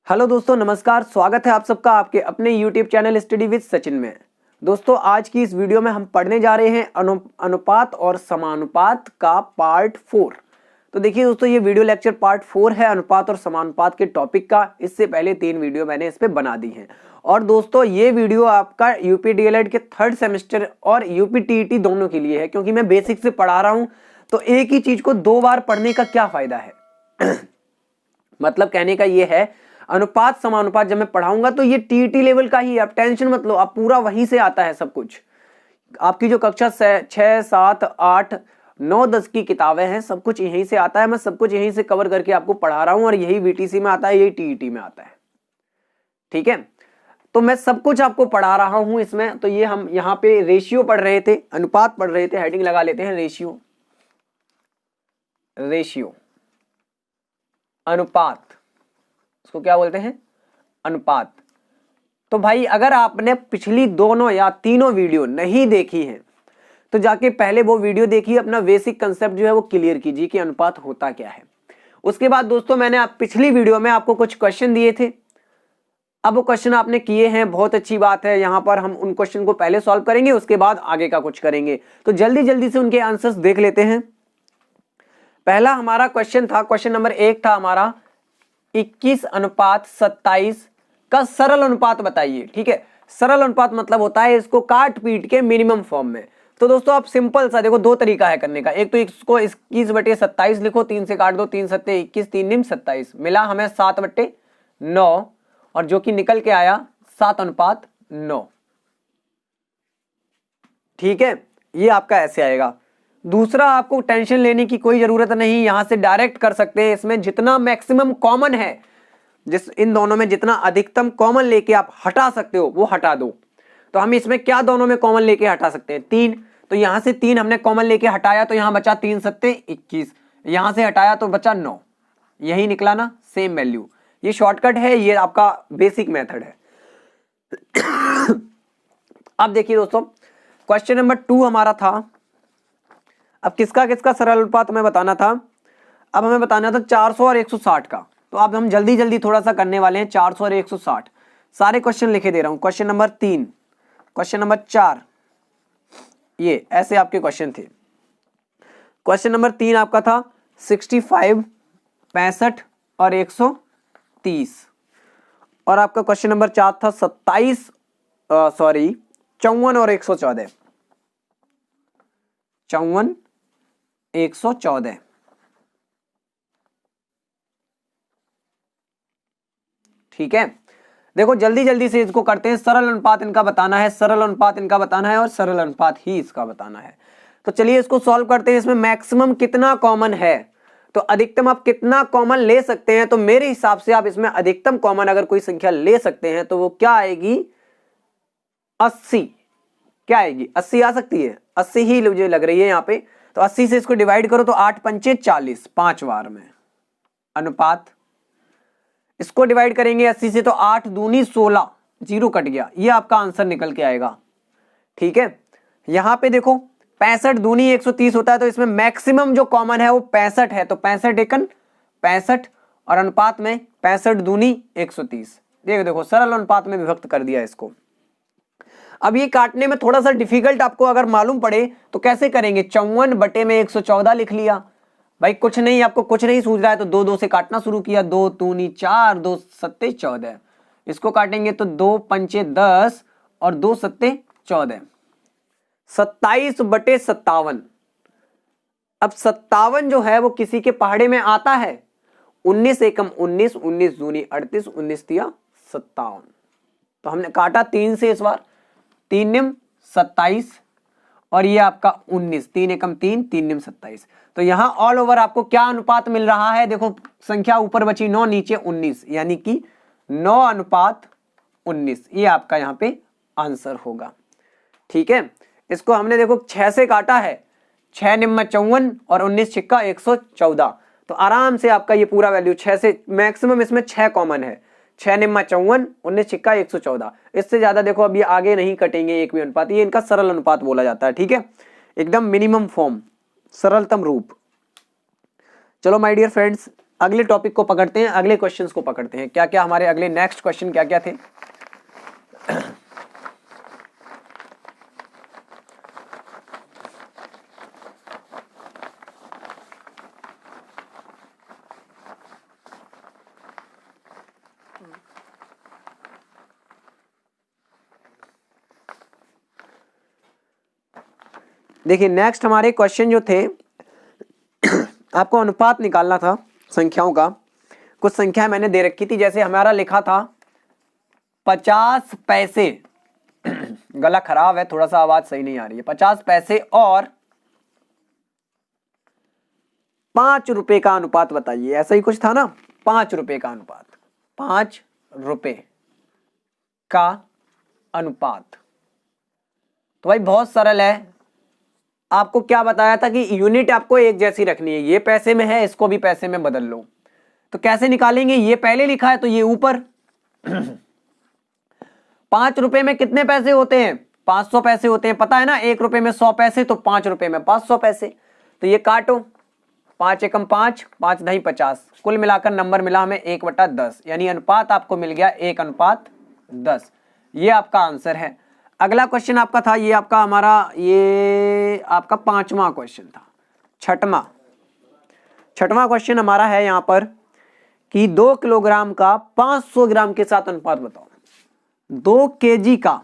Hello दोस्तों, नमस्कार। स्वागत है आप सबका आपके अपने YouTube channel study with Sachin में। दोस्तों, आज की इस वीडियो में हम पढ़ने जा रहे हैं अनुपात और समानुपात का पार्ट 4। तो देखिए दोस्तों, ये वीडियो लेक्चर पार्ट 4 है अनुपात और समानुपात के टॉपिक का। इससे पहले 3 वीडियो मैंने इस पे बना दी हैं। और दोस्तों, ये वीडियो आपका यूपी डीएलएड के 3rd सेमेस्टर और यूपी टीईटी दोनों के लिए है, क्योंकि मैं बेसिक से पढ़ा रहा हूं। तो एक ही चीज को 2 बार पढ़ने का क्या फायदा है। मतलब कहने का ये है, अनुपात समानुपात जब मैं पढ़ाऊंगा तो ये टीईटी लेवल का ही है। आप टेंशन मत लो, आप पूरा वहीं से आता है सब कुछ। आपकी जो कक्षा 6, 7, 8, 9, 10 की किताबें हैं, सब कुछ यहीं से आता है। मैं सब कुछ यहीं से कवर करके आपको पढ़ा रहा हूं, और यही वीटीसी में आता है, यही टीईटी में आता है। ठीक है, तो मैं सब कुछ आपको पढ़ा रहा हूं इसमें। तो ये हम यहाँ पे रेशियो पढ़ रहे थे, अनुपात पढ़ रहे थे। हेडिंग लगा लेते हैं, रेशियो। रेशियो, अनुपात, इसको क्या बोलते हैं? अनुपात। तो भाई, अगर आपने पिछली दोनों या तीनों वीडियो नहीं देखी है तो जाके पहले वो वीडियो देखिए, अपना बेसिक कंसेप्ट जो है वो क्लियर कीजिए कि अनुपात होता क्या है। उसके बाद दोस्तों, मैंने पिछली वीडियो में आपको कुछ क्वेश्चन दिए थे। अब वो क्वेश्चन आपने किए हैं, बहुत अच्छी बात है। यहां पर हम उन क्वेश्चन को पहले सॉल्व करेंगे, उसके बाद आगे का कुछ करेंगे। तो जल्दी जल्दी से उनके आंसर्स देख लेते हैं। पहला हमारा क्वेश्चन था, क्वेश्चन नंबर 1 था हमारा, 21:27 का सरल अनुपात बताइए। ठीक है, सरल अनुपात मतलब होता है इसको काट पीट के मिनिमम फॉर्म में। तो दोस्तों, आप सिंपल सा देखो, 2 तरीका है करने का। एक तो इसको 21/27 लिखो, 3 से काट दो, 3 सत्ते 21, 3 निम 27, मिला हमें 7/9, और जो कि निकल के आया 7:9। ठीक है, ये आपका ऐसे आएगा। दूसरा, आपको टेंशन लेने की कोई जरूरत नहीं, यहां से डायरेक्ट कर सकते हैं। इसमें जितना मैक्सिमम कॉमन है, इन दोनों में जितना अधिकतम कॉमन लेके आप हटा सकते हो वो हटा दो। तो हम इसमें क्या दोनों में कॉमन लेके हटा सकते हैं? 3। तो यहां से 3 हमने कॉमन लेके हटाया, तो यहां बचा 3 सत्ते 21, यहां से हटाया तो बचा 9। यही निकला ना, सेम वैल्यू। ये शॉर्टकट है, ये आपका बेसिक मेथड है। अब देखिए दोस्तों, क्वेश्चन नंबर 2 हमारा था। अब किसका किसका सरल अनुपात हमें बताना था? अब हमें बताना था 400 और 160 का। तो अब हम जल्दी जल्दी थोड़ा सा करने वाले हैं। 400 और 160 सारे क्वेश्चन लिखे दे रहा हूं। क्वेश्चन नंबर 3, क्वेश्चन नंबर 4, ये ऐसे आपके क्वेश्चन थे। क्वेश्चन नंबर 3 आपका था 65, 65 और 130। और आपका क्वेश्चन नंबर 4 था 54 और 114। 54, 114। ठीक है, देखो जल्दी जल्दी से इसको करते हैं। सरल अनुपात इनका बताना है, सरल अनुपात इनका बताना है, और सरल अनुपात ही इसका बताना है। तो चलिए इसको सॉल्व करते हैं। इसमें मैक्सिमम कितना कॉमन है, तो अधिकतम आप कितना कॉमन ले सकते हैं? तो मेरे हिसाब से आप इसमें अधिकतम कॉमन अगर कोई संख्या ले सकते हैं तो वो क्या आएगी? 80। क्या आएगी? 80 आ सकती है। 80 ही मुझे लग रही है यहाँ पे। तो 80 से इसको डिवाइड करो तो 8 पंचे 40, 5 बार में अनुपात। इसको डिवाइड करेंगे 80 से तो 8 दूनी 16, 0 कट गया, ये आपका आंसर निकल के आएगा। ठीक है, यहां पे देखो 65 दूनी 130 होता है, तो इसमें मैक्सिमम जो कॉमन है वो 65 है। तो 65 एकन 65, और अनुपात में 65 दूनी 130। देखो सरल अनुपात में विभक्त कर दिया इसको। अब ये काटने में थोड़ा सा डिफिकल्ट आपको अगर मालूम पड़े तो कैसे करेंगे? 54/114 लिख लिया। भाई कुछ नहीं, आपको कुछ नहीं सूझ रहा है तो 2 से काटना शुरू किया। 2 दूनी 4, 2 सत्ते 14। इसको काटेंगे तो 2 पंचे 10 और 2 सत्ते 14। 27/57। अब 57 जो है वो किसी के पहाड़े में आता है। 19 एकम 19, 19 दूनी 38, 19 तिया 57। तो हमने काटा 3 से इस बार, 3 निम 27, और ये आपका 19, 3 एकम 3, 3 निम 27। तो यहां ऑल ओवर आपको क्या अनुपात मिल रहा है? देखो संख्या ऊपर बची 9, नीचे 19, यानी कि 9:19। ये आपका यहां पे आंसर होगा। ठीक है, इसको हमने देखो 6 से काटा है। 6 निम्मा 54 और 19 छिक्का 114। तो आराम से आपका ये पूरा वैल्यू 6 से, मैक्सिमम इसमें 6 कॉमन है। 6 निम्मा 54, 19 छिक्का 114। इससे ज्यादा देखो अब ये आगे नहीं कटेंगे एक भी अनुपात। ये इनका सरल अनुपात बोला जाता है। ठीक है, एकदम मिनिमम फॉर्म, सरलतम रूप। चलो माय डियर फ्रेंड्स, अगले टॉपिक को पकड़ते हैं, अगले क्वेश्चंस को पकड़ते हैं। क्या क्या हमारे अगले नेक्स्ट क्वेश्चन क्या क्या थे? देखिए नेक्स्ट हमारे क्वेश्चन जो थे, आपको अनुपात निकालना था संख्याओं का। कुछ संख्या मैंने दे रखी थी, जैसे हमारा लिखा था 50 पैसे गला खराब है, थोड़ा सा आवाज सही नहीं आ रही है। 50 पैसे और 5 रुपए का अनुपात बताइए, ऐसा ही कुछ था ना। 5 रुपए का अनुपात, 5 रुपए का अनुपात। तो भाई बहुत सरल है, आपको क्या बताया था कि यूनिट आपको एक जैसी रखनी है। ये पैसे में है, इसको भी पैसे में बदल लो। तो कैसे निकालेंगे? ये पहले लिखा है तो ये ऊपर 5 रुपए में कितने पैसे होते हैं? 500 पैसे होते हैं, पता है ना। 1 रुपए में 100 पैसे, तो 5 रुपए में 500 पैसे। तो ये काटो, 5 एकम 5, 5 दही 50, कुल मिलाकर नंबर मिला हमें 1/10, यानी अनुपात आपको मिल गया 1/10। ये आपका आंसर है। अगला क्वेश्चन आपका था, ये आपका हमारा, ये आपका 5वां क्वेश्चन था। छठवां क्वेश्चन हमारा है यहां पर कि 2 किलोग्राम का 500 ग्राम के साथ अनुपात बताओ। 2 केजी का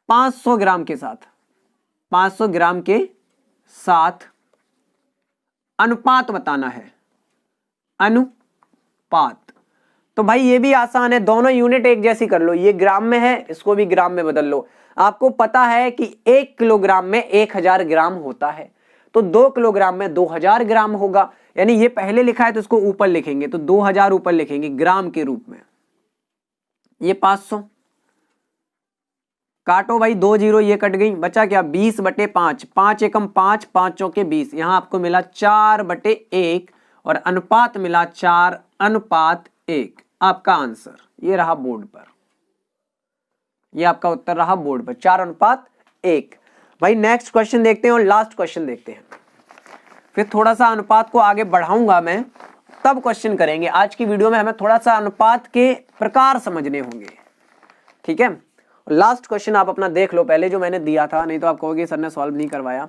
500 ग्राम के साथ, 500 ग्राम के साथ अनुपात बताना है। अनुपात तो भाई ये भी आसान है, दोनों यूनिट एक जैसी कर लो। ये ग्राम में है, इसको भी ग्राम में बदल लो। आपको पता है कि 1 किलोग्राम में 1000 ग्राम होता है, तो 2 किलोग्राम में 2000 ग्राम होगा। यानी ये पहले लिखा है तो इसको ऊपर लिखेंगे, तो 2000 ऊपर लिखेंगे ग्राम के रूप में। ये 500 काटो भाई, 2 जीरो ये कट गई, बचा क्या? 20/5, 5 एकम 5, 5 चौके 20। यहां आपको मिला 4/1 और अनुपात मिला 4/1। आपका आंसर ये रहा बोर्ड पर, ये आपका उत्तर रहा बोर्ड पर 4/1। भाई नेक्स्ट क्वेश्चन देखते हैं और लास्ट क्वेश्चन देखते हैं, फिर थोड़ा सा अनुपात को आगे बढ़ाऊंगा मैं, तब क्वेश्चन करेंगे। आज की वीडियो में हमें थोड़ा सा अनुपात के प्रकार समझने होंगे, ठीक है। लास्ट क्वेश्चन आप अपना देख लो पहले, जो मैंने दिया था, नहीं तो आप कहोगे सर ने सॉल्व नहीं करवाया।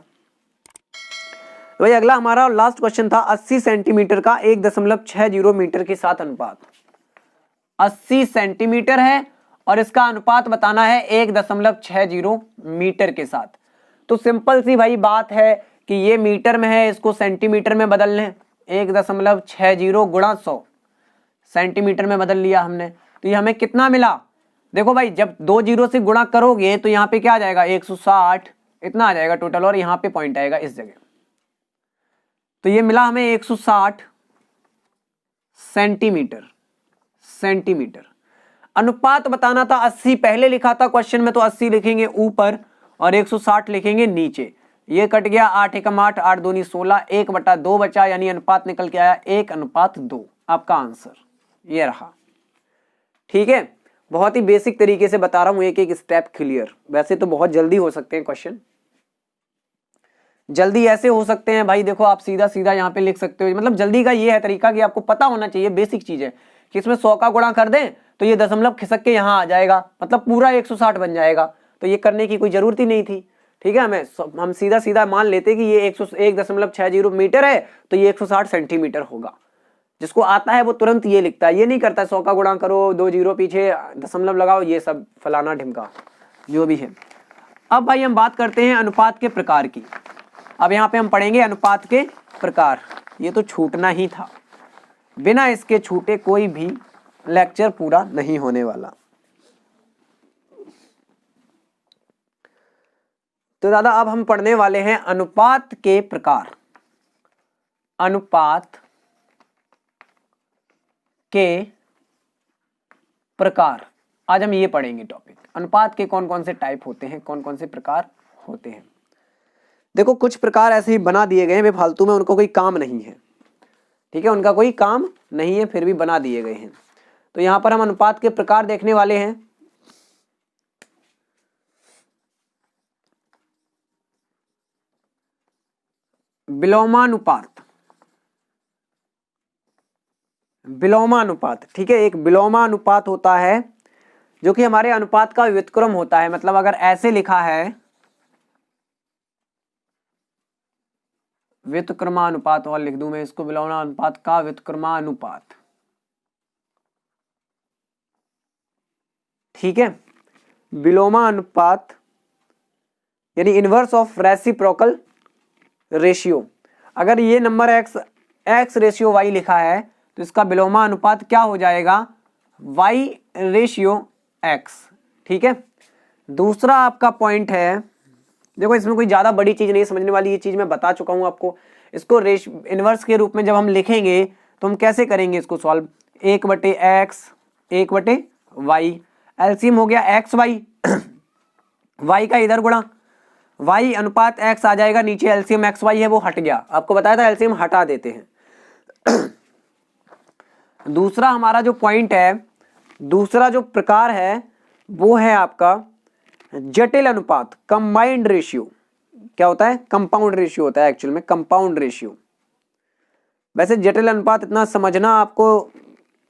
भाई अगला हमारा लास्ट क्वेश्चन था 80 सेंटीमीटर का 1.60 मीटर के साथ अनुपात। 80 सेंटीमीटर है और इसका अनुपात बताना है 1.60 मीटर के साथ। तो सिंपल सी भाई बात है कि ये मीटर में है, इसको सेंटीमीटर में बदल लें। 1.60 गुणा 100 सेंटीमीटर में बदल लिया हमने, तो ये हमें कितना मिला? देखो भाई जब 2 जीरो से गुणा करोगे तो यहाँ पे क्या आ जाएगा? 160 इतना आ जाएगा टोटल, और यहाँ पे पॉइंट आएगा इस जगह। तो ये मिला हमें 160 सेंटीमीटर। अनुपात बताना था 80, पहले लिखा था क्वेश्चन में, तो 80 लिखेंगे ऊपर और 160 लिखेंगे नीचे। ये कट गया, 8 एकम 8, 8 दूनी 16, 1/2 बचा, यानी अनुपात निकल के आया 1/2। आपका आंसर ये रहा, ठीक है। बहुत ही बेसिक तरीके से बता रहा हूं, एक एक स्टेप क्लियर। वैसे तो बहुत जल्दी हो सकते हैं क्वेश्चन, जल्दी ऐसे हो सकते हैं भाई, देखो आप सीधा सीधा यहाँ पे लिख सकते हो। मतलब जल्दी का ये है तरीका कि आपको पता होना चाहिए, बेसिक चीज है कि इसमें 100 का गुणा कर दें तो ये दशमलव खिसक के यहाँ आ जाएगा, मतलब पूरा 160 बन जाएगा। तो ये करने की कोई जरूरत ही नहीं थी, ठीक है। हम सीधा सीधा मान लेते कि ये 1.60 मीटर है, तो ये 160 सेंटीमीटर होगा। जिसको आता है वो तुरंत ये लिखता है, ये नहीं करता 100 का गुणा करो, 2 जीरो पीछे दशमलव लगाओ, ये सब फलाना ढिमका जो भी है। अब भाई हम बात करते हैं अनुपात के प्रकार की। अब यहाँ पे हम पढ़ेंगे अनुपात के प्रकार। ये तो छूटना ही था, बिना इसके छूटे कोई भी लेक्चर पूरा नहीं होने वाला। तो दादा अब हम पढ़ने वाले हैं अनुपात के प्रकार। अनुपात के प्रकार आज हम ये पढ़ेंगे टॉपिक। अनुपात के कौन कौन से टाइप होते हैं, कौन कौन से प्रकार होते हैं। देखो कुछ प्रकार ऐसे ही बना दिए गए हैं बेफालतू में, उनको कोई काम नहीं है, ठीक है, उनका कोई काम नहीं है, फिर भी बना दिए गए हैं। तो यहां पर हम अनुपात के प्रकार देखने वाले हैं। विलोमानुपात, विलोमानुपात, ठीक है, एक विलोमानुपात होता है जो कि हमारे अनुपात का व्युत्क्रम होता है। मतलब अगर ऐसे लिखा है व्युत्क्रमानुपात, और लिख दूं मैं इसको विलोमानुपात का व्युत्क्रमानुपात, ठीक है, विलोमानुपात यानी इनवर्स ऑफ रेसिप्रोकल रेशियो। अगर ये नंबर x रेशियो y लिखा है तो इसका विलोमानुपात क्या हो जाएगा, y रेशियो x, ठीक है। दूसरा आपका पॉइंट है, देखो इसमें कोई ज्यादा बड़ी चीज नहीं समझने वाली, ये चीज मैं बता चुका हूं आपको। इसको इनवर्स के रूप में जब हम लिखेंगे तो हम कैसे करेंगे इसको सॉल्व, 1/x 1/y, एलसीएम हो गया x y, y का इधर गुणा, y अनुपात x आ जाएगा, नीचे एलसीएम एक्स वाई है वो हट गया, आपको बताया था एलसीएम हटा देते हैं। दूसरा हमारा जो पॉइंट है, दूसरा जो प्रकार है वो है आपका जटिल अनुपात, कंबाइंड रेशियो। क्या होता है, कंपाउंड रेशियो होता है, एक्चुअल में कंपाउंड रेशियो। वैसे जटिल अनुपात इतना समझना आपको,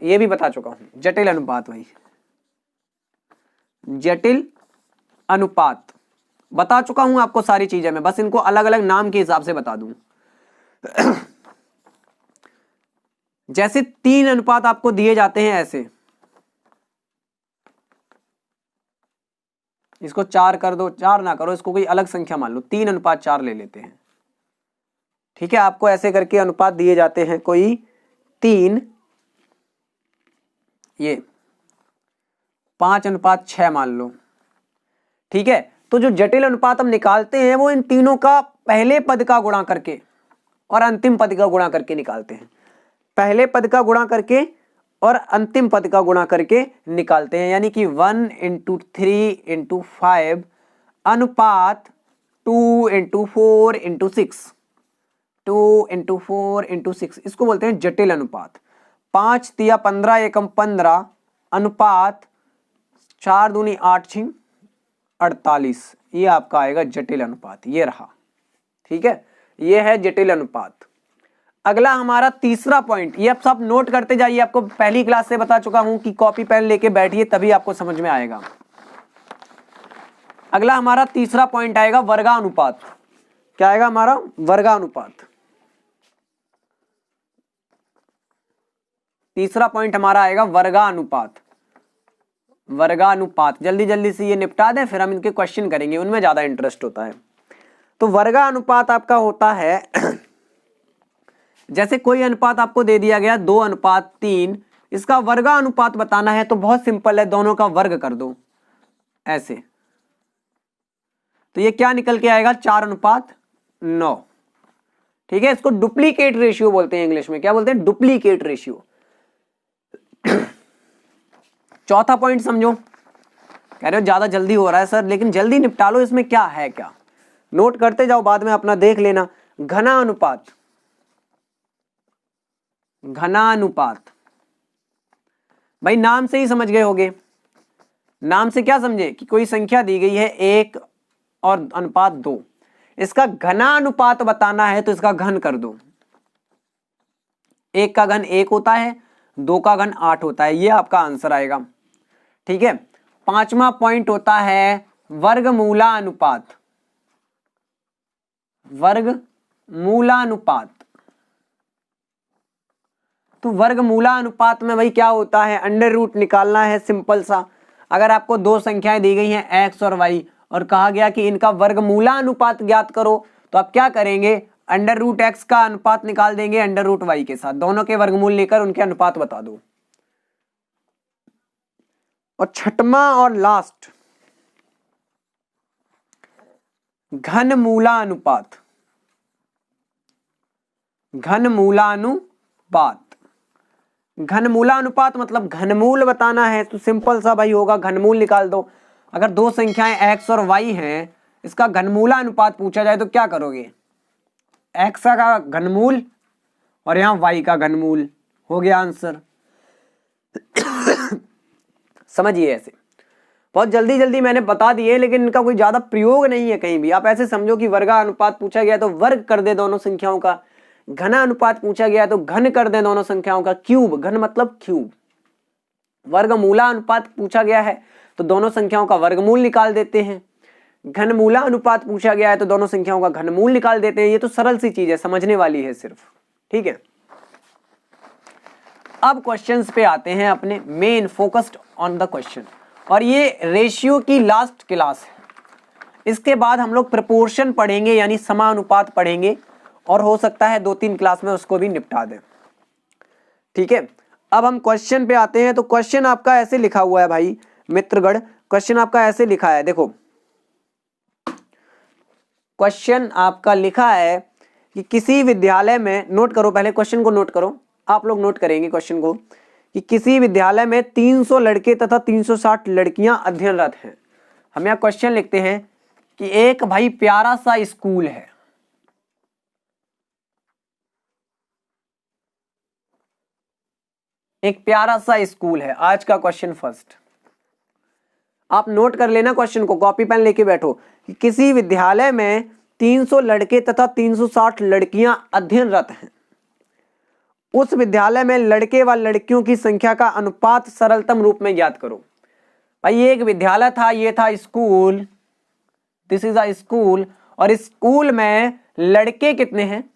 ये भी बता चुका हूं, जटिल अनुपात भाई, जटिल अनुपात बता चुका हूं आपको सारी चीजें, मैं बस इनको अलग अलग नाम के हिसाब से बता दूं। जैसे 3 अनुपात आपको दिए जाते हैं ऐसे, इसको 4 कर दो, 4 ना करो, इसको कोई अलग संख्या मान लो, 3:4 ले लेते हैं, ठीक है। आपको ऐसे करके अनुपात दिए जाते हैं, कोई 3, ये 5:6 मान लो, ठीक है। तो जो जटिल अनुपात हम निकालते हैं वो इन तीनों का पहले पद का गुणा करके और अंतिम पद का गुणा करके निकालते हैं, पहले पद का गुणा करके और अंतिम पद का गुणा करके निकालते हैं। यानी कि 1 × 3 × 5 अनुपात 2 × 4 × 6, 2 × 4 × 6, इसको बोलते हैं जटिल अनुपात। 5 × 15 एकम 15 अनुपात 4 दूनी 8 6 48, ये आपका आएगा जटिल अनुपात, ये रहा, ठीक है, ये है जटिल अनुपात। अगला हमारा तीसरा पॉइंट, ये आप सब नोट करते जाइए, आपको पहली क्लास से बता चुका हूं कि कॉपी पेन लेके बैठिए तभी आपको समझ में आएगा। अगला हमारा तीसरा पॉइंट आएगा वर्गानुपात। क्या आएगा हमारा, वर्गानुपात। तीसरा पॉइंट हमारा आएगा वर्गानुपात। वर्गानुपात जल्दी जल्दी से ये निपटा दें, फिर हम इनके क्वेश्चन करेंगे, उनमें ज्यादा इंटरेस्ट होता है। तो वर्गानुपात आपका होता है, जैसे कोई अनुपात आपको दे दिया गया 2:3, इसका वर्गानुपात बताना है तो बहुत सिंपल है, दोनों का वर्ग कर दो ऐसे, तो ये क्या निकल के आएगा, 4:9, ठीक है। इसको डुप्लीकेट रेशियो बोलते हैं, इंग्लिश में क्या बोलते हैं, डुप्लीकेट रेशियो। चौथा पॉइंट समझो, कह रहे हो ज्यादा जल्दी हो रहा है सर, लेकिन जल्दी निपटा लो, इसमें क्या है, क्या नोट करते जाओ, बाद में अपना देख लेना। घनानुपात, घनानुपात भाई नाम से ही समझ गए होगे, नाम से क्या समझे कि कोई संख्या दी गई है 1 और अनुपात 2, इसका घनानुपात बताना है तो इसका घन कर दो। 1 का घन 1 होता है, 2 का घन 8 होता है, ये आपका आंसर आएगा, ठीक है। पांचवा पॉइंट होता है वर्गमूलानुपात। वर्गमूलानुपात, तो वर्गमूलानुपात में भाई क्या होता है, अंडर रूट निकालना है, सिंपल सा। अगर आपको 2 संख्याएं दी गई हैं x और y और कहा गया कि इनका वर्गमूलानुपात ज्ञात करो, तो आप क्या करेंगे, अंडर रूट x का अनुपात निकाल देंगे अंडर रूट y के साथ, दोनों के वर्गमूल लेकर उनके अनुपात बता दो। और छठवां और लास्ट, घनमूलानुपात। घनमूलानुपात, घनमूलानुपात मतलब घनमूल बताना है, तो सिंपल सा भाई होगा, घनमूल निकाल दो। अगर 2 संख्याएं x और y हैं, इसका घनमूलानुपात पूछा जाए तो क्या करोगे, x का घनमूल और यहां y का घनमूल, हो गया आंसर। समझिए, ऐसे बहुत जल्दी जल्दी मैंने बता दिए, लेकिन इनका कोई ज्यादा प्रयोग नहीं है कहीं भी। आप ऐसे समझो कि वर्गानुपात पूछा गया तो वर्ग कर दे दोनों संख्याओं का, घना अनुपात पूछा गया है तो घन कर दें दोनों संख्याओं का क्यूब, घन मतलब क्यूब। वर्गमूला अनुपात पूछा गया है तो दोनों संख्याओं का वर्गमूल निकाल देते हैं। घनमूला अनुपात पूछा गया है तो दोनों संख्याओं का घनमूल निकाल देते हैं। ये तो सरल सी चीज है, समझने वाली है सिर्फ, ठीक है। अब क्वेश्चंस पे आते हैं अपने, main focused on the question, और ये रेशियो की लास्ट क्लास है। इसके बाद हम लोग प्रपोर्शन पढ़ेंगे यानी समानुपात पढ़ेंगे, और हो सकता है 2-3 क्लास में उसको भी निपटा दें, ठीक है। अब हम क्वेश्चन पे आते हैं। तो क्वेश्चन आपका ऐसे लिखा हुआ है भाई मित्रगण, क्वेश्चन आपका ऐसे लिखा है, देखो क्वेश्चन आपका लिखा है कि किसी विद्यालय में, नोट करो पहले क्वेश्चन को, नोट करो, आप लोग नोट करेंगे क्वेश्चन को, कि किसी विद्यालय में 300 लड़के तथा 360 लड़कियां अध्ययनरत हैं। हम यहाँ क्वेश्चन लिखते हैं कि एक भाई प्यारा सा स्कूल है, एक प्यारा सा स्कूल है। आज का क्वेश्चन फर्स्ट, आप नोट कर लेना क्वेश्चन को, कॉपी पेन लेके बैठो कि किसी विद्यालय में 300 लड़के तथा 360 लड़कियां अध्ययनरत हैं। उस विद्यालय में लड़के व लड़कियों की संख्या का अनुपात सरलतम रूप में ज्ञात करो। भाई ये एक विद्यालय था, ये था school, this is a school, और स्कूल में लड़के कितने हैं?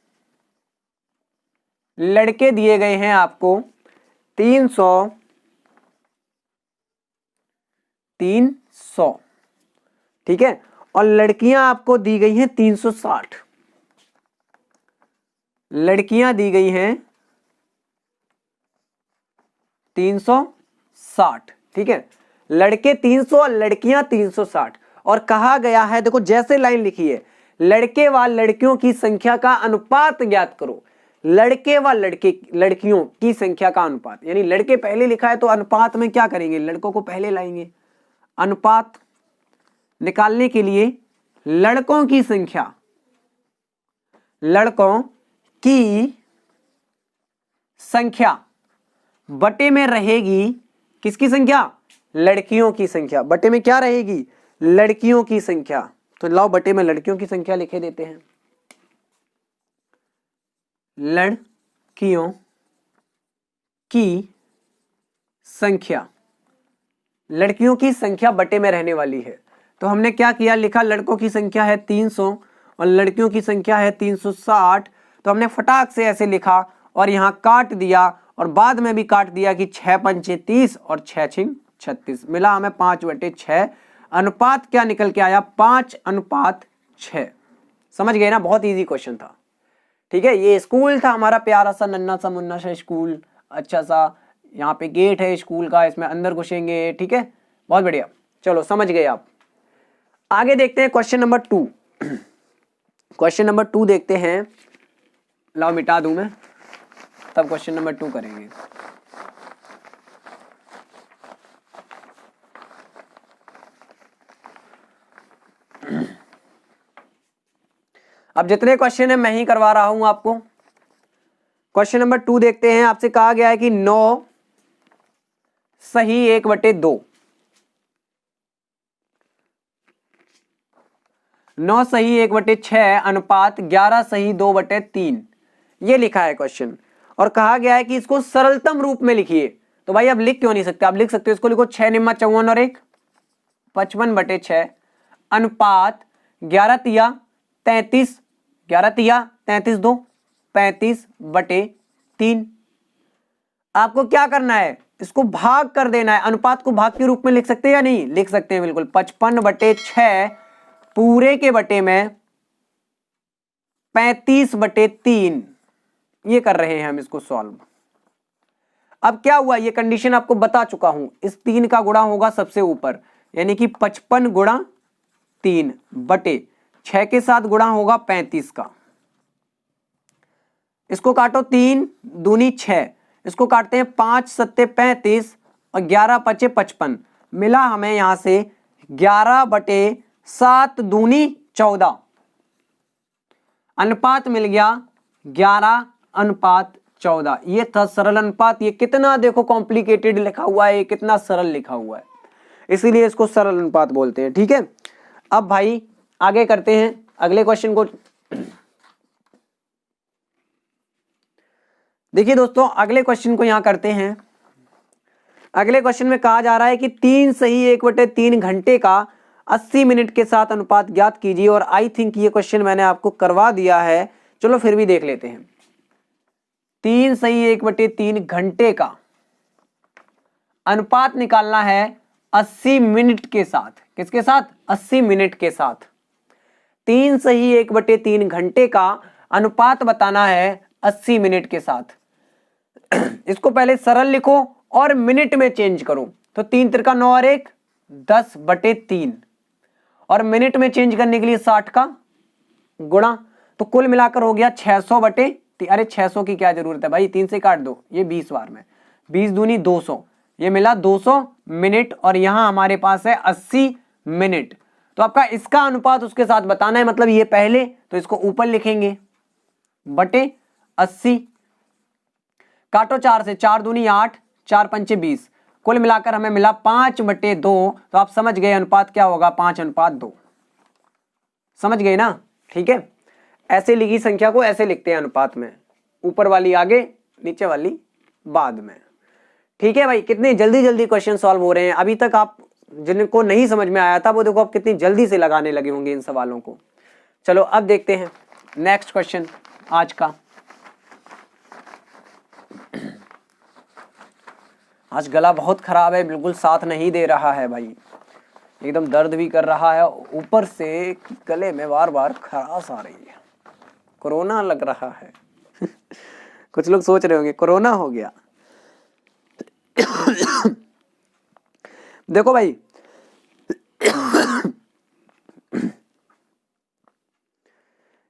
लड़के दिए गए हैं आपको 300, ठीक है, और लड़कियां आपको दी गई हैं 360, लड़कियां दी गई हैं 360, ठीक है, लड़के 300 और लड़कियां 360, और कहा गया है, देखो जैसे लाइन लिखी है, लड़के व लड़कियों की संख्या का अनुपात ज्ञात करो। लड़के व लड़कियों की संख्या का अनुपात, यानी लड़के पहले लिखा है तो अनुपात में क्या करेंगे, लड़कों को पहले लाएंगे। अनुपात निकालने के लिए लड़कों की संख्या, लड़कों की संख्या बटे में रहेगी किसकी संख्या? लड़कियों की संख्या। बटे में क्या रहेगी? लड़कियों की संख्या। तो लाओ बटे में लड़कियों की संख्या लिखे देते हैं। लड़कियों की संख्या, लड़कियों की संख्या बटे में रहने वाली है। तो हमने क्या किया, लिखा लड़कों की संख्या है 300 और लड़कियों की संख्या है 360। तो हमने फटाक से ऐसे लिखा और यहां काट दिया, और बाद में भी काट दिया कि 6 पंचे 30 और 6 छिंग 36, मिला हमें 5/6। अनुपात क्या निकल के आया? 5:6। समझ गए ना? बहुत इजी क्वेश्चन था, ठीक है। ये स्कूल था हमारा, प्यारा सा नन्ना सा मुन्ना सा स्कूल, अच्छा सा, यहाँ पे गेट है स्कूल का, इसमें अंदर घुसेंगे, ठीक है, बहुत बढ़िया। चलो समझ गए आप। आगे देखते हैं क्वेश्चन नंबर 2। क्वेश्चन नंबर 2 देखते हैं, लाओ मिटा दूं मैं, तब क्वेश्चन नंबर 2 करेंगे। अब जितने क्वेश्चन है मैं ही करवा रहा हूं आपको। क्वेश्चन नंबर 2 देखते हैं। आपसे कहा गया है कि 9 सही 1/2, 9 सही 1/6 अनुपात 11 सही 2/3, ये लिखा है क्वेश्चन, और कहा गया है कि इसको सरलतम रूप में लिखिए। तो भाई अब लिख क्यों नहीं सकते? आप लिख सकते हो, इसको लिखो 6 निम्मा 54 और 1 55/6 अनुपात 11 तिया 33, 11 तिया 33 2 35/3। आपको क्या करना है? इसको भाग कर देना है। अनुपात को भाग के रूप में लिख सकते हैं या नहीं? लिख सकते हैं, बिल्कुल। 55/6 पूरे के बटे में 35/3, ये कर रहे हैं हम इसको सॉल्व। अब क्या हुआ, ये कंडीशन आपको बता चुका हूं। इस 3 का गुणा होगा सबसे ऊपर, यानी कि 55 गुणा 3 बटे 6 के साथ गुणा होगा 35 का। इसको काटो, 3 दूनी 6, इसको काटते हैं 5 सत्ते 35 और 11 पचे 55, मिला हमें यहां से 11/7 दूनी 14। अनुपात मिल गया 11:14। ये था सरल अनुपात। ये कितना देखो कॉम्प्लिकेटेड लिखा हुआ है, कितना सरल लिखा हुआ है, इसीलिए इसको सरल अनुपात बोलते हैं, ठीक है। अब भाई आगे करते हैं अगले क्वेश्चन को। देखिए दोस्तों, अगले क्वेश्चन को यहां करते हैं। अगले क्वेश्चन में कहा जा रहा है कि 3 सही 1/3 घंटे का 80 मिनट के साथ अनुपात ज्ञात कीजिए। और आई थिंक ये क्वेश्चन मैंने आपको करवा दिया है, चलो फिर भी देख लेते हैं। 3 सही 1/3 घंटे का अनुपात निकालना है 80 मिनट के साथ। किसके साथ? 80 मिनट के साथ। 3 सही 1/3 घंटे का अनुपात बताना है 80 मिनट के साथ। इसको पहले सरल लिखो और मिनट में चेंज करो। तो 3 त्रिका 9 और 1 10/3, और मिनट में चेंज करने के लिए 60 का गुणा। तो कुल मिलाकर हो गया 600/3। अरे 600 की क्या जरूरत है भाई, 3 से काट दो, ये 20 बार में 20 दूनी 200, ये मिला 200 मिनट। और यहां हमारे पास है 80 मिनट। तो आपका इसका अनुपात उसके साथ बताना है, मतलब ये पहले, तो इसको ऊपर लिखेंगे बटे 80। काटो 4 से, 4 दूनी 8, 4 पंचे 20, कुल मिलाकर हमें मिला 5/2। तो आप समझ गए अनुपात क्या होगा, 5:2। समझ गए ना? ठीक है, ऐसे लिखी संख्या को ऐसे लिखते हैं अनुपात में, ऊपर वाली आगे, नीचे वाली बाद में। ठीक है भाई, कितने जल्दी जल्दी क्वेश्चन सॉल्व हो रहे हैं। अभी तक आप जिनको नहीं समझ में आया था वो देखो आप कितनी जल्दी से लगाने लगे होंगे इन सवालों को। चलो अब देखते हैं नेक्स्ट क्वेश्चन आज का। आज गला बहुत खराब है, बिल्कुल साथ नहीं दे रहा है भाई, एकदम दर्द भी कर रहा है, ऊपर से गले में बार बार खराश आ रही है, कोरोना लग रहा है। कुछ लोग सोच रहे होंगे कोरोना हो गया। देखो भाई,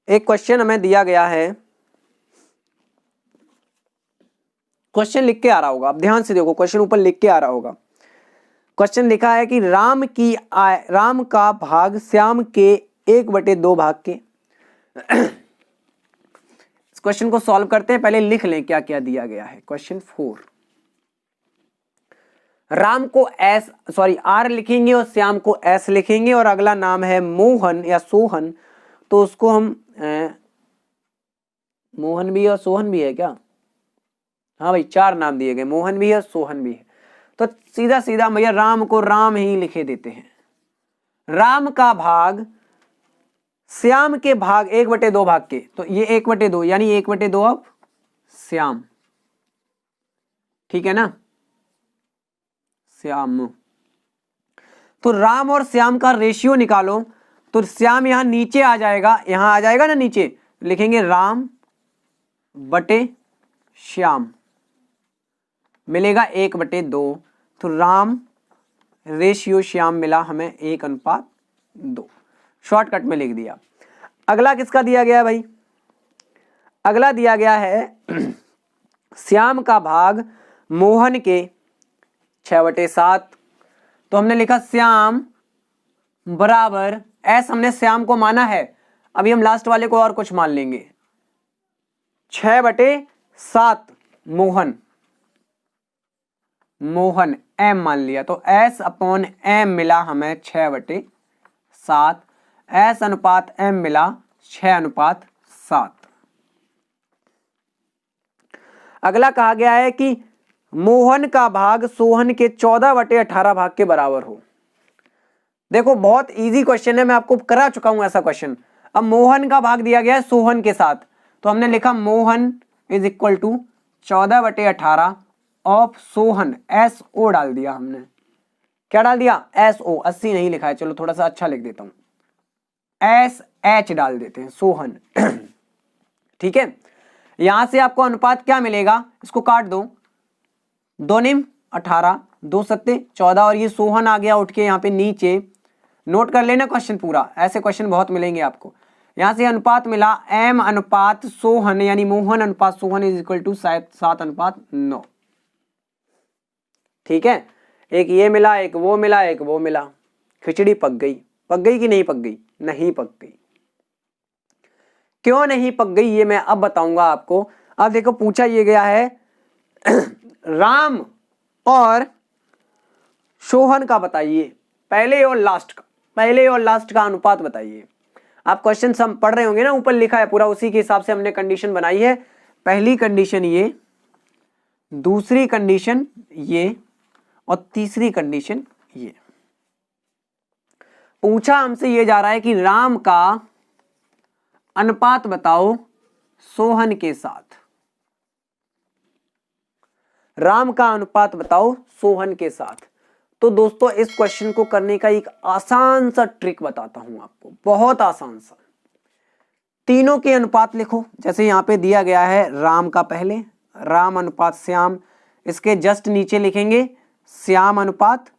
एक क्वेश्चन हमें दिया गया है, क्वेश्चन लिख के आ रहा होगा, अब ध्यान से देखो, क्वेश्चन ऊपर लिख के आ रहा होगा। क्वेश्चन लिखा है कि राम का भाग श्याम के 1/2 भाग के। इस क्वेश्चन को सॉल्व करते हैं, पहले लिख लें क्या क्या दिया गया है। क्वेश्चन 4, राम को R लिखेंगे और श्याम को S लिखेंगे, और अगला नाम है मोहन या सोहन, तो उसको हम मोहन भी और सोहन भी है क्या? हाँ भाई, 4 नाम दिए गए, मोहन भी है सोहन भी है। तो सीधा सीधा भैया राम को राम ही लिखे देते हैं। राम का भाग श्याम के भाग 1/2 भाग के, तो ये 1/2 यानी 1/2 ऑफ श्याम। ठीक है ना, श्याम। तो राम और श्याम का रेशियो निकालो, तो श्याम यहां नीचे आ जाएगा, यहां आ जाएगा ना नीचे, लिखेंगे राम बटे श्याम, मिलेगा 1/2। तो राम रेशियो श्याम मिला हमें 1:2, शॉर्टकट में लिख दिया। अगला किसका दिया गया है भाई? अगला दिया गया है श्याम का भाग मोहन के 6/7। तो हमने लिखा श्याम बराबर S, हमने श्याम को माना है, अभी हम लास्ट वाले को और कुछ मान लेंगे, 6/7 मोहन M मान लिया, तो S/M मिला हमें 6/7, S अनुपात M मिला 6:7। अगला कहा गया है कि मोहन का भाग सोहन के 14/18 भाग के बराबर हो। देखो बहुत इजी क्वेश्चन है, मैं आपको करा चुका हूं ऐसा क्वेश्चन। अब मोहन का भाग दिया गया है सोहन के साथ, तो हमने लिखा Mohan is equal to 14/18 of Sohan, SO डाल दिया हमने। क्या डाल दिया? SO, 80 नहीं लिखा है, चलो थोड़ा सा अच्छा लिख देता हूं, SH डाल देते हैं, सोहन। ठीक है, यहां से आपको अनुपात क्या मिलेगा, इसको काट दो, 2 निम 18, 2 सत्ते 14, और ये सोहन आ गया उठ के यहाँ पे नीचे। नोट कर लेना क्वेश्चन पूरा, ऐसे क्वेश्चन बहुत मिलेंगे आपको। यहां से अनुपात मिला M अनुपात सोहन, यानी मोहन अनुपात सोहन इज इक्वल टू 7:9। ठीक है, एक ये मिला, एक वो मिला, एक वो मिला, खिचड़ी पक गई। पक गई कि नहीं पक गई? नहीं पक गई। क्यों नहीं पक गई ये मैं अब बताऊंगा आपको। अब देखो पूछा ये गया है राम और सोहन का बताइए, पहले और लास्ट का अनुपात बताइए। आप क्वेश्चन हम पढ़ रहे होंगे ना, ऊपर लिखा है पूरा, उसी के हिसाब से हमने कंडीशन बनाई है। पहली कंडीशन ये दूसरी कंडीशन ये और तीसरी कंडीशन ये। पूछा हमसे ये जा रहा है कि राम का अनुपात बताओ सोहन के साथ। राम का अनुपात बताओ सोहन के साथ। तो दोस्तों इस क्वेश्चन को करने का एक आसान सा ट्रिक बताता हूं आपको, बहुत आसान सा। तीनों के अनुपात लिखो, जैसे यहां पे दिया गया है राम का पहले, राम अनुपात श्याम, इसके जस्ट नीचे लिखेंगे श्याम अनुपात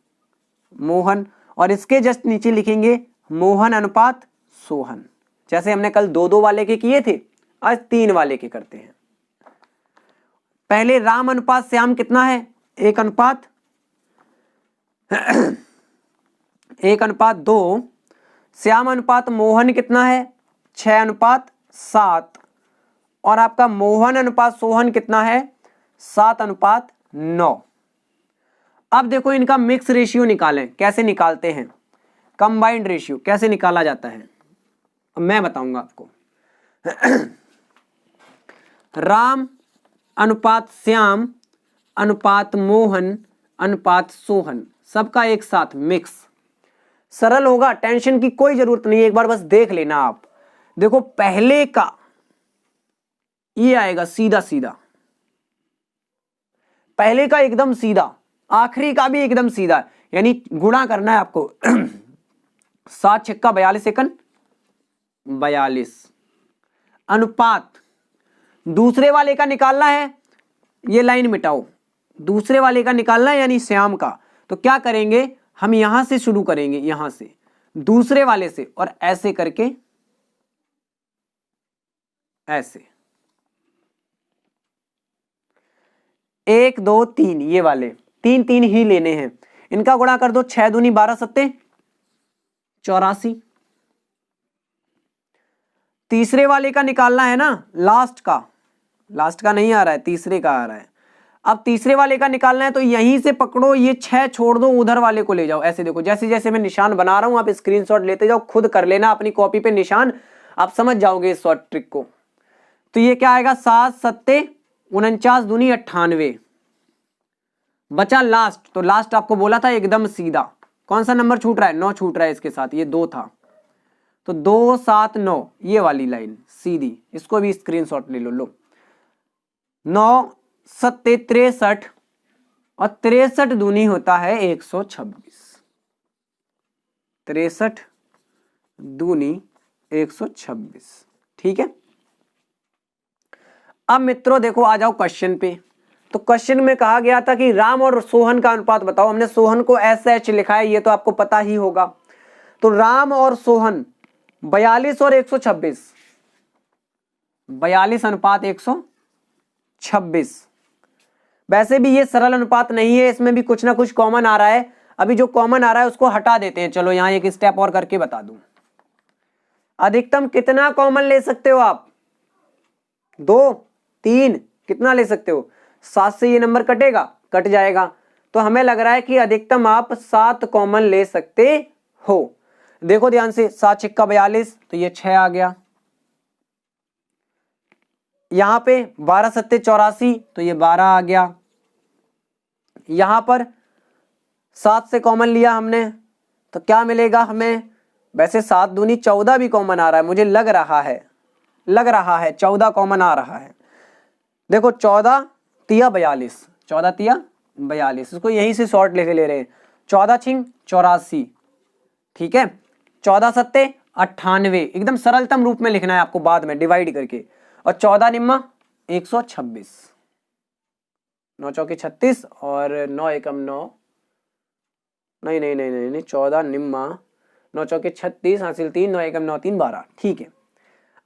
मोहन, और इसके जस्ट नीचे लिखेंगे मोहन अनुपात सोहन। जैसे हमने कल 2-2 वाले के किए थे, आज 3 वाले के करते हैं। पहले राम अनुपात श्याम कितना है? 1:1:2। श्याम अनुपात मोहन कितना है? 6:7। और आपका मोहन अनुपात सोहन कितना है? 7:9। अब देखो इनका मिक्स रेशियो निकालें। कैसे निकालते हैं? कंबाइंड रेशियो कैसे निकाला जाता है मैं बताऊंगा आपको। राम अनुपात श्याम अनुपात मोहन अनुपात सोहन, सबका एक साथ मिक्स। सरल होगा, टेंशन की कोई जरूरत नहीं है, एक बार बस देख लेना आप। देखो पहले का ये आएगा सीधा सीधा, पहले का एकदम सीधा, आखिरी का भी एकदम सीधा, यानी गुणा करना है आपको। 7 छक्का 42 एकन 42। अनुपात दूसरे वाले का निकालना है, ये लाइन मिटाओ, दूसरे वाले का निकालना है यानी श्याम का। तो क्या करेंगे हम, यहां से शुरू करेंगे, यहां से दूसरे वाले से, और ऐसे करके ऐसे 1 2 3, ये वाले 3 ही लेने हैं। इनका गुणा कर दो, 6 दूनी 12 सत्ते 84। तीसरे वाले का निकालना है ना, लास्ट का नहीं आ रहा है, तीसरे का आ रहा है। अब तीसरे वाले का निकालना है तो यहीं से पकड़ो, ये 6 छोड़ दो, उधर वाले को ले जाओ। ऐसे देखो, जैसे जैसे मैं निशान बना रहा हूं आप स्क्रीनशॉट लेते जाओ, खुद कर लेना अपनी कॉपी पे निशान, आप समझ जाओगे इस शॉर्ट ट्रिक को। तो ये क्या आएगा, 7 सत्ते 49 दूनी 98। बचा लास्ट, तो लास्ट आपको बोला था एकदम सीधा। कौन सा नंबर छूट रहा है? 9 छूट रहा है इसके साथ, ये 2 था, तो 2 7 9, ये वाली लाइन सीधी, इसको भी स्क्रीनशॉट ले लो। 9 सत्ते 63, और 63 दूनी होता है 126। 63 दूनी 126, ठीक है। अब मित्रों देखो, आ जाओ क्वेश्चन पे। तो क्वेश्चन में कहा गया था कि राम और सोहन का अनुपात बताओ। हमने सोहन को SH लिखा है, ये तो आपको पता ही होगा। तो राम और सोहन 42 और 126, 42 अनुपात 126। वैसे भी ये सरल अनुपात नहीं है, इसमें भी कुछ ना कुछ कॉमन आ रहा है। अभी जो कॉमन आ रहा है उसको हटा देते हैं। चलो यहां एक स्टेप और करके बता दूं। अधिकतम कितना कॉमन ले सकते हो आप? 2 3, कितना ले सकते हो? 7 से ये नंबर कटेगा, कट जाएगा। तो हमें लग रहा है कि अधिकतम आप 7 कॉमन ले सकते हो। देखो ध्यान से, 7 छक्का 42, तो ये 6 आ गया। यहां पे 12 सत्ते 84, तो ये 12 आ गया। यहां पर 7 से कॉमन लिया हमने, तो क्या मिलेगा हमें? वैसे 7 दूनी 14 भी कॉमन आ रहा है, मुझे लग रहा है 14 कॉमन आ रहा है। देखो 14 तिया 42, 14 तिया 42, इसको यहीं से शॉर्ट लेके ले रहे हैं। 14 छिंग 84, ठीक है। 14 सत्ते 98, एकदम सरलतम रूप में लिखना है आपको बाद में डिवाइड करके। और 14 निम्मा 126, 9 चौके 36 और 9 एकम 9, नहीं 14 निम्मा 9 चौके 36 हासिल 3, 9 एकम 9 3 12, ठीक है।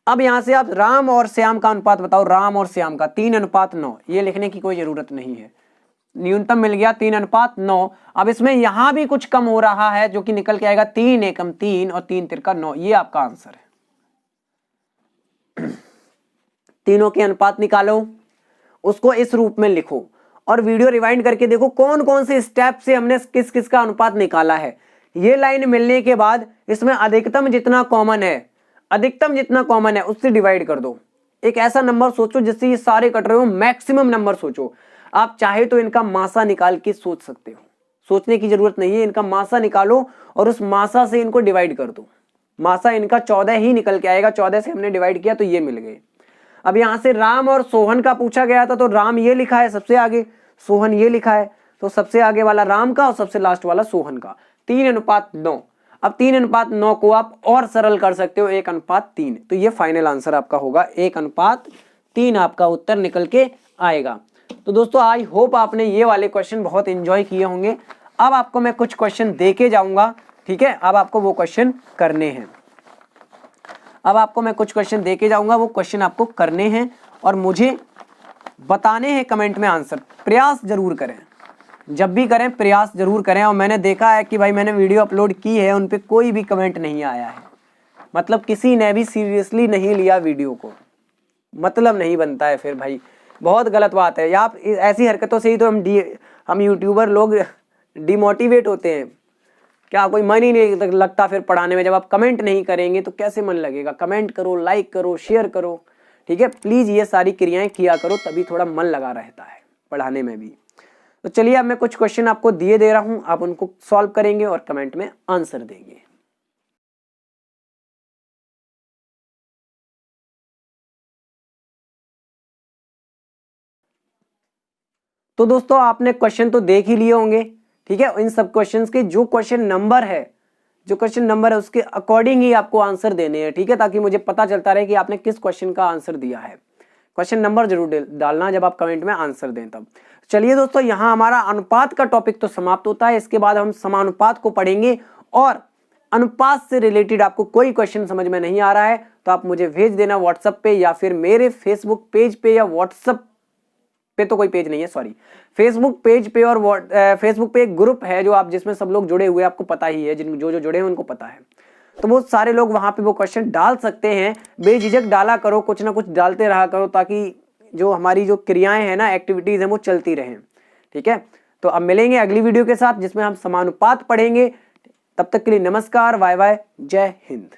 अब यहां से आप राम और श्याम का अनुपात बताओ। राम और श्याम का 3:9, ये लिखने की कोई जरूरत नहीं है, न्यूनतम मिल गया 3:9। अब इसमें यहां भी कुछ कम हो रहा है, जो कि निकल के आएगा 3 एकम 3 और 3 तिरका 9, ये आपका आंसर है। तीनों के अनुपात निकालो, उसको इस रूप में लिखो और वीडियो रिवाइंड करके देखो कौन कौन से स्टेप से हमने किस किस का अनुपात निकाला है। ये लाइन मिलने के बाद इसमें अधिकतम जितना कॉमन है उससे डिवाइड कर दो। एक ऐसा नंबर सोचो जिससे ये सारे कट रहे हो, मैक्सिमम नंबर सोचो। आप चाहे तो इनका मासा निकाल के सोच सकते हो, सोचने की जरूरत नहीं है, इनका मासा निकालो और उस मासा से इनको डिवाइड कर दो। मासा इनका 14 ही निकल के आएगा, 14 से हमने डिवाइड किया तो ये मिल गए। अब यहां से राम और सोहन का पूछा गया था, तो राम ये लिखा है सबसे आगे, सोहन ये लिखा है, तो सबसे आगे वाला राम का और सबसे लास्ट वाला सोहन का। 3:9। अब 3:9 को आप और सरल कर सकते हो 1:3, तो ये फाइनल आंसर आपका होगा 1:3 आपका उत्तर निकल के आएगा। तो दोस्तों आई होप आपने ये वाले क्वेश्चन बहुत एंजॉय किए होंगे। अब आपको मैं कुछ क्वेश्चन दे के जाऊंगा, ठीक है, अब आपको वो क्वेश्चन करने हैं। अब आपको मैं कुछ क्वेश्चन दे के जाऊंगा, वो क्वेश्चन आपको करने हैं और मुझे बताने हैं कमेंट में आंसर। प्रयास जरूर करें, जब भी करें प्रयास जरूर करें। और मैंने देखा है कि भाई मैंने वीडियो अपलोड की है, उन पे कोई भी कमेंट नहीं आया है, मतलब किसी ने भी सीरियसली नहीं लिया वीडियो को, मतलब नहीं बनता है फिर भाई, बहुत गलत बात है। आप ऐसी हरकतों से ही तो हम यूट्यूबर लोग डिमोटिवेट होते हैं। क्या कोई मन ही नहीं लगता फिर पढ़ाने में, जब आप कमेंट नहीं करेंगे तो कैसे मन लगेगा। कमेंट करो, लाइक करो, शेयर करो, ठीक है, प्लीज ये सारी क्रियाएं किया करो, तभी थोड़ा मन लगा रहता है पढ़ाने में भी। तो चलिए अब मैं कुछ क्वेश्चन आपको दिए दे रहा हूं, आप उनको सॉल्व करेंगे और कमेंट में आंसर देंगे। तो दोस्तों आपने क्वेश्चन तो देख ही लिए होंगे, ठीक है। इन सब क्वेश्चंस के जो क्वेश्चन नंबर है उसके अकॉर्डिंग ही आपको आंसर देने हैं, ठीक है, ताकि मुझे पता चलता रहे कि आपने किस क्वेश्चन का आंसर दिया है। क्वेश्चन नंबर जरूर डालना जब आप कमेंट में आंसर दें तब। चलिए दोस्तों, यहाँ हमारा अनुपात का टॉपिक तो समाप्त होता है। इसके बाद हम समानुपात को पढ़ेंगे, और अनुपात से रिलेटेड आपको कोई क्वेश्चन समझ में नहीं आ रहा है तो आप मुझे भेज देना व्हाट्सएप पे, या फिर मेरे फेसबुक पेज पे, या व्हाट्सएप पे तो कोई पेज नहीं है, सॉरी, फेसबुक पेज पे, और फेसबुक पे एक ग्रुप है जो आप जिसमें सब लोग जुड़े हुए, आपको पता ही है, जिन जो जुड़े हैं उनको पता है। तो वो सारे लोग वहां पे वो क्वेश्चन डाल सकते हैं, बेझिझक डाला करो, कुछ ना कुछ डालते रहा करो, ताकि जो हमारी जो क्रियाएं हैं ना, एक्टिविटीज हैं, वो चलती रहें, ठीक है। तो अब मिलेंगे अगली वीडियो के साथ जिसमें हम समानुपात पढ़ेंगे। तब तक के लिए नमस्कार, बाय बाय, जय हिंद।